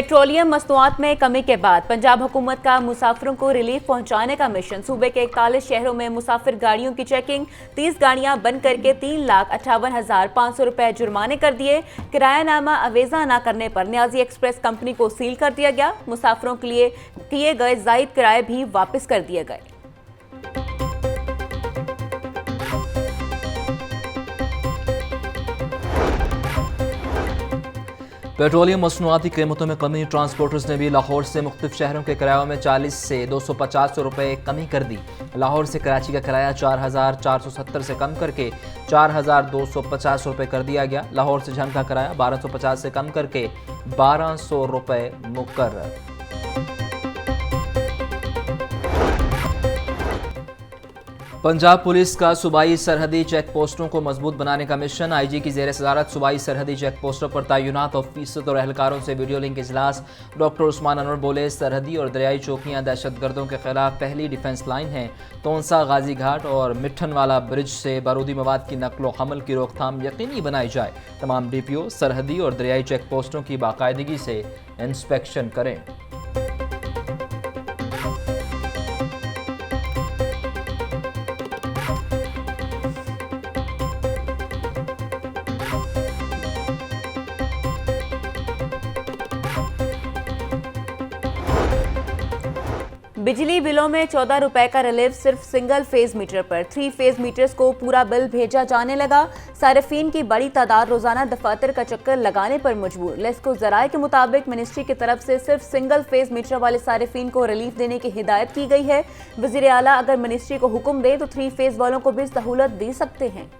Petroleum मसनूआत में कमी के बाद पंजाब हुकूमत का मुसाफिरों को रिलीफ पहुंचाने का मिशन। सूबे के 41 शहरों में मुसाफिर गाड़ियों की चेकिंग, 30 गाड़ियां बंद करके 3,58,500 रुपए जुर्माने कर दिए। किरायानामा अवेजा न करने पर न्याजी एक्सप्रेस कंपनी को सील कर दिया गया। मुसाफिरों के लिए किए गए जायद किराए भी वापस कर दिए गए। पेट्रोलियम मसनूआती कीमतों में कमी। ट्रांसपोर्टर्स ने भी लाहौर से मुख्तलिफ शहरों के किरायों में 40 से 250 रुपये कमी कर दी। लाहौर से कराची का किराया 4,470 से कम करके 4,250 रुपये कर दिया गया। लाहौर से झंग का किराया 1,250 से कम करके 1,200 रुपये मुकर्रर। पंजाब पुलिस का सूबाई सरहदी चेक पोस्टों को मजबूत बनाने का मिशन। आईजी की जेर सदारत सूबाई सरहदी चेक पोस्टों पर तैनात ऑफिसर और एहलकारों से वीडियो लिंक इजलास। डॉक्टर उस्मान अनवर बोले, सरहदी और दरियाई चौकियां दहशतगर्दों के खिलाफ पहली डिफेंस लाइन हैं। तोंसा, गाजी घाट और मिठनवाला ब्रिज से बारूदी मवाद की नकलो हमल की रोकथाम यकीनी बनाई जाए। तमाम DPO सरहदी और दरियाई चेक पोस्टों की बाकायदगी से इंस्पेक्शन करें। बिजली बिलों में 14 रुपए का रिलीफ सिर्फ सिंगल फेज मीटर पर। 3 फेज मीटर्स को पूरा बिल भेजा जाने लगा। सार्फिन की बड़ी तादाद रोजाना दफातर का चक्कर लगाने पर मजबूर। लेस्को ज़राए के मुताबिक मिनिस्ट्री की तरफ से सिर्फ सिंगल फेज मीटर वाले सार्फिन को रिलीफ देने की हिदायत की गई है। वज़ीर आला अगर मिनिस्ट्री को हुक्म दे तो 3 फेज वालों को भी सहूलत दे सकते हैं।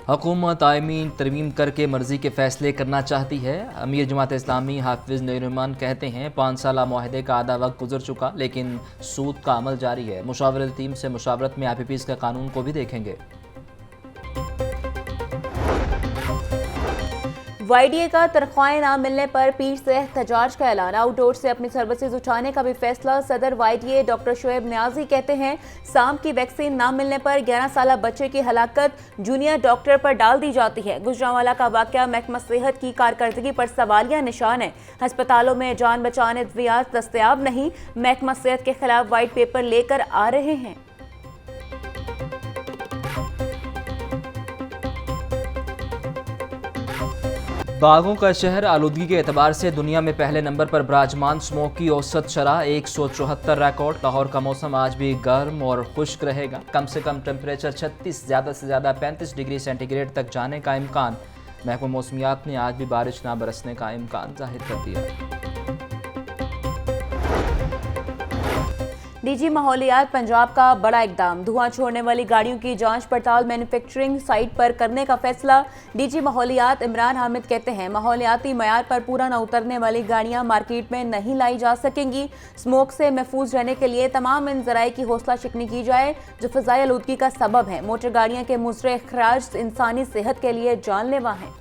हुकूमत आईमीन तरमीम करके मर्जी के फैसले करना चाहती है। अमीर जमात इस्लामी हाफिज नूरुमान कहते हैं, 5 साला मुआहदे का आधा वक्त गुजर चुका लेकिन सूद का अमल जारी है। मुशावरत टीम से मुशावरत में IPPs का कानून को भी देखेंगे। YDA का तनख्वाहें ना मिलने पर पीर से एहतजाज का ऐलान। आउटडोर से अपनी सर्विसेज उठाने का भी फैसला। सदर YDA डॉक्टर शोएब नियाजी कहते हैं, सांप की वैक्सीन ना मिलने पर 11 साला बच्चे की हलाकत जूनियर डॉक्टर पर डाल दी जाती है। गुजरांवाला का वाकया महकमा सेहत की कारकर्दगी पर सवालिया निशान है। अस्पतालों में जान बचाने अद्वियात दस्तयाब नहीं। महकमा सेहत के खिलाफ व्हाइट पेपर लेकर आ रहे हैं। बागों का शहर आलूदगी के एतबार से दुनिया में पहले नंबर पर विराजमान। स्मोक की औसत शरह 174 रिकॉर्ड। लाहौर का मौसम आज भी गर्म और खुश्क रहेगा। कम से कम टेम्परेचर 36, ज़्यादा से ज़्यादा 35 डिग्री सेंटीग्रेड तक जाने का इम्कान। महकमा मौसमियात ने आज भी बारिश ना बरसने का इम्कान जाहिर कर दिया। DG माहौलियात पंजाब का बड़ा इकदाम। धुआं छोड़ने वाली गाड़ियों की जांच पड़ताल मैन्युफैक्चरिंग साइट पर करने का फैसला। DG माहौलियात इमरान हामिद कहते हैं, माहौलियाती मयार पर पूरा न उतरने वाली गाड़ियां मार्केट में नहीं लाई जा सकेंगी। स्मोक से महफूज रहने के लिए तमाम इन ज़राए की हौसला शिकनी की जाए जो फ़ज़ाई आलूदगी का सबब है। मोटर गाड़ियां के मुज़र अखराज इंसानी सेहत के लिए जानलेवा हैं।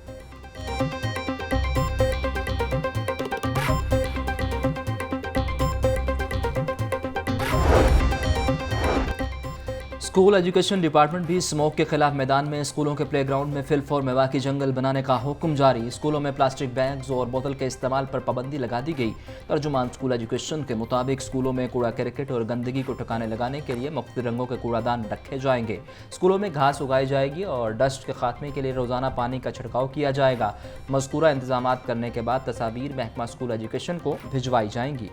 स्कूल एजुकेशन डिपार्टमेंट भी स्मोक के खिलाफ मैदान में। स्कूलों के प्लेग्राउंड में फिल्फ और मेवा की जंगल बनाने का हुक्म जारी। स्कूलों में प्लास्टिक बैग्स और बोतल के इस्तेमाल पर पाबंदी लगा दी गई। तर्जुमान स्कूल एजुकेशन के मुताबिक स्कूलों में कूड़ा करकट और गंदगी को ठिकाने लगाने के लिए मुख्तलिफ रंगों के कूड़ादान रखे जाएंगे। स्कूलों में घास उगाई जाएगी और डस्ट के खात्मे के लिए रोजाना पानी का छिड़काव किया जाएगा। मज़कूरा इंतजाम करने के बाद तस्वीर महकमा स्कूल एजुकेशन को भिजवाई जाएंगी।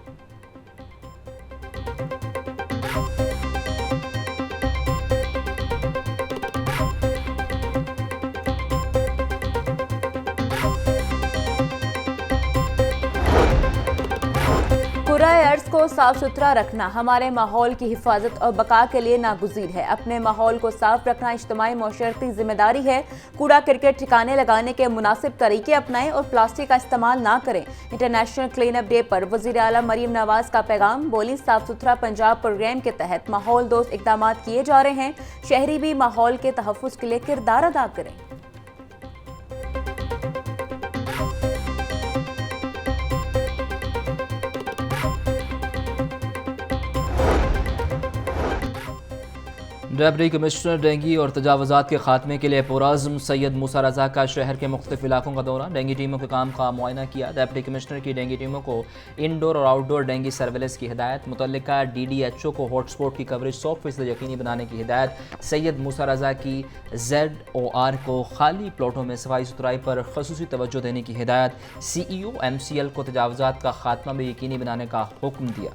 अर्ज को साफ सुथरा रखना हमारे माहौल की हिफाजत और बका के लिए नागुज़ीर है। अपने माहौल को साफ रखना इज्तिमाई मौशरती जिम्मेदारी है। कूड़ा करकट ठिकाने लगाने के मुनासिब तरीके अपनाएं और प्लास्टिक का इस्तेमाल ना करें। इंटरनेशनल क्लीन अप डे पर वज़ीर आला मरीम नवाज का पैगाम। बोली, साफ सुथरा पंजाब प्रोग्राम के तहत माहौल दोस्त इकदाम किए जा रहे हैं। शहरी भी माहौल के तहफ़्फ़ुज़ के लिए किरदार अदा करें। डिप्टी कमिश्नर डेंगू और तजावुज़ात के खात्मे के लिए पुरज़्म सैयद मूसा रज़ा का शहर के मुख्तलिफ इलाकों का दौरा, डेंगू टीमों के काम का मुआयना किया। डिप्टी कमिश्नर की डेंगू टीमों को इंडोर और आउटडोर डेंगू सर्वेलेंस की हिदायत, मुतल्लिका DDHO को हॉटस्पॉट की कवरेज 100% यकीनी बनाने की हिदायत। सैयद मूसा रज़ा की ZOR को खाली प्लॉटों में सफाई सुथराई पर खसूसी तवज्जो देने की हिदायत। CEO MCL को तजावुज़ात का खात्मा भी यकीनी बनाने का हुक्म दिया।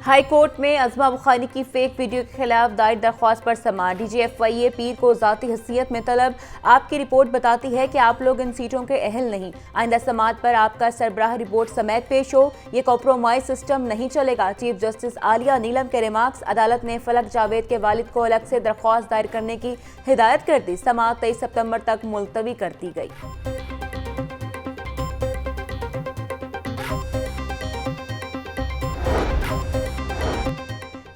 हाई कोर्ट में अज़मा बुखारी की फेक वीडियो के खिलाफ दायर दरख्वास्त पर समाअत। DGFIA पीर को ज़ाती हैसियत में तलब। आपकी रिपोर्ट बताती है कि आप लोग इन सीटों के अहल नहीं। आइंदा समाअत पर आपका सरबराह रिपोर्ट समेत पेश हो। ये कॉम्प्रोमाइज सिस्टम नहीं चलेगा। चीफ जस्टिस आलिया नीलम के रिमार्क्स। अदालत ने फलक जावेद के वालिद को अलग से दरख्वास्त दायर करने की हिदायत कर दी। समाअत 23 सितंबर तक मुलतवी कर दी गई।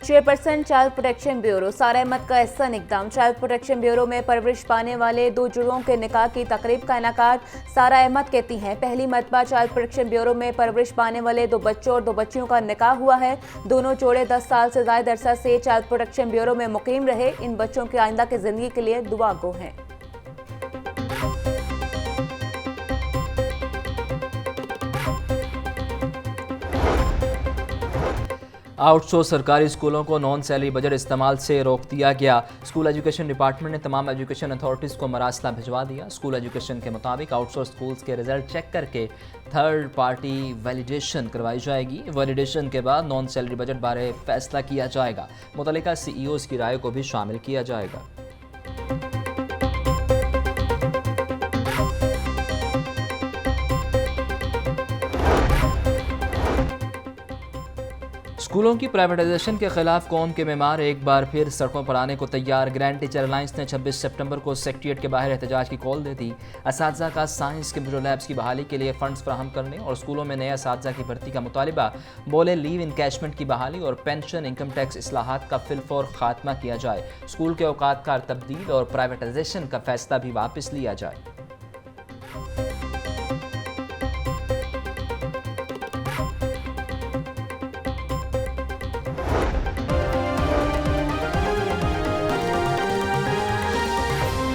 चेयरपर्सन चाइल्ड प्रोटेक्शन ब्यूरो सारा अहमद का एहसन इकदाम। चाइल्ड प्रोटेक्शन ब्यूरो में परवरिश पाने वाले 2 जुड़ों के निकाह की तकरीब का इनेकाद। सारा अहमद कहती हैं, पहली मरतबा चाइल्ड प्रोटेक्शन ब्यूरो में परवरिश पाने वाले 2 बच्चों और 2 बच्चियों का निकाह हुआ है। दोनों जोड़े 10 साल से ज़ायद अरसा से चाइल्ड प्रोटेक्शन ब्यूरो में मुकीम रहे। इन बच्चों की आइंदा की जिंदगी के लिए दुआ गो हैं। आउटसोर्स सरकारी स्कूलों को नॉन सैलरी बजट इस्तेमाल से रोक दिया गया। स्कूल एजुकेशन डिपार्टमेंट ने तमाम एजुकेशन अथॉरिटीज़ को मरासला भिजवा दिया। स्कूल एजुकेशन के मुताबिक आउटसोर्स स्कूल्स के रिजल्ट चेक करके थर्ड पार्टी वैलिडेशन करवाई जाएगी। वैलिडेशन के बाद नॉन सैलरी बजट बारे फैसला किया जाएगा। मुतल्लिका CEOs की राय को भी शामिल किया जाएगा। स्कूलों की प्राइवेटाइजेशन के खिलाफ कौम के मेमार एक बार फिर सड़कों पर आने को तैयार। ग्रैंड टीचर अलायंस ने 26 सितंबर को सेक्रेटेरिएट के बाहर एहतजाज की कॉल दे दी। असातिज़ा का साइंस कंप्यूटर लैब्स की बहाली के लिए फंड्स फराहम करने और स्कूलों में नए असातिज़ा की भर्ती का मुतालिबा। बोले लीव इनकैशमेंट की बहाली और पेंशन इनकम टैक्स इस्लाहात का फिलफौर खात्मा किया जाए। स्कूल के औकात कार तब्दील और प्राइवेटाइजेशन का फैसला भी वापस लिया जाए।